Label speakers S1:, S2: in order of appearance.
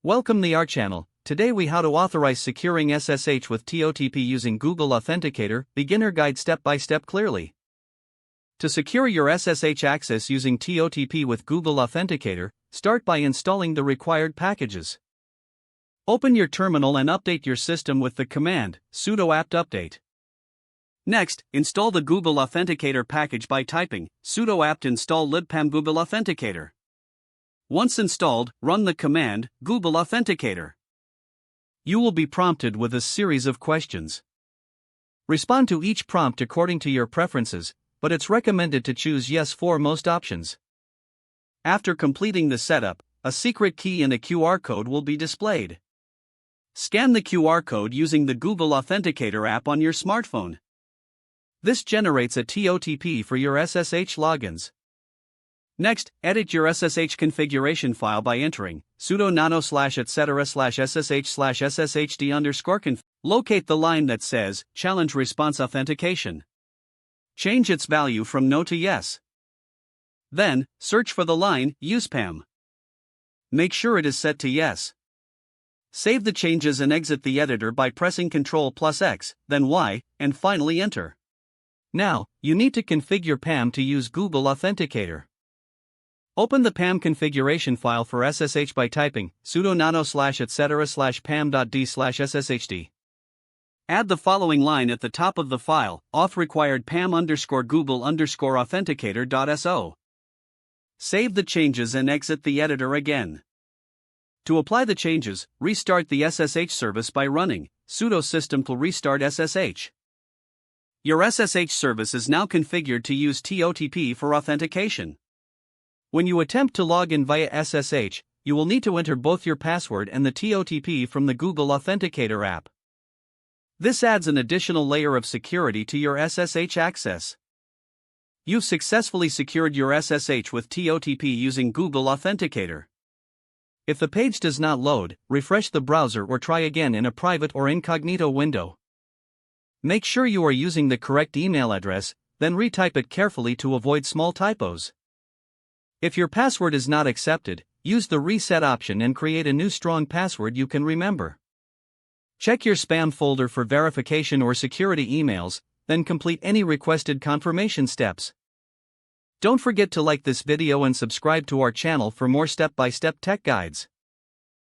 S1: Welcome to our channel. Today we how to authorize securing SSH with TOTP using Google Authenticator, beginner guide step by step clearly. To secure your SSH access using TOTP with Google Authenticator, start by installing the required packages. Open your terminal and update your system with the command sudo apt update. Next, install the Google Authenticator package by typing sudo apt install libpam Google Authenticator. Once installed, run the command Google Authenticator. You will be prompted with a series of questions. Respond to each prompt according to your preferences, but it's recommended to choose yes for most options. After completing the setup, a secret key and a QR code will be displayed. Scan the QR code using the Google Authenticator app on your smartphone. This generates a TOTP for your SSH logins. Next, edit your SSH configuration file by entering sudo nano /etc/ssh/sshd_conf. Locate the line that says challenge response authentication. Change its value from no to yes. Then, search for the line use PAM. Make sure it is set to yes. Save the changes and exit the editor by pressing Ctrl+X, then Y, and finally enter. Now, you need to configure PAM to use Google Authenticator. Open the PAM configuration file for SSH by typing sudo nano /etc/pam.d/sshd. Add the following line at the top of the file, auth required pam_google_authenticator.so. Save the changes and exit the editor again. To apply the changes, restart the SSH service by running sudo system restart SSH. Your SSH service is now configured to use TOTP for authentication. When you attempt to log in via SSH, you will need to enter both your password and the TOTP from the Google Authenticator app. This adds an additional layer of security to your SSH access. You've successfully secured your SSH with TOTP using Google Authenticator. If the page does not load, refresh the browser or try again in a private or incognito window. Make sure you are using the correct email address, then retype it carefully to avoid small typos. If your password is not accepted, use the reset option and create a new strong password you can remember. Check your spam folder for verification or security emails, then complete any requested confirmation steps. Don't forget to like this video and subscribe to our channel for more step-by-step tech guides.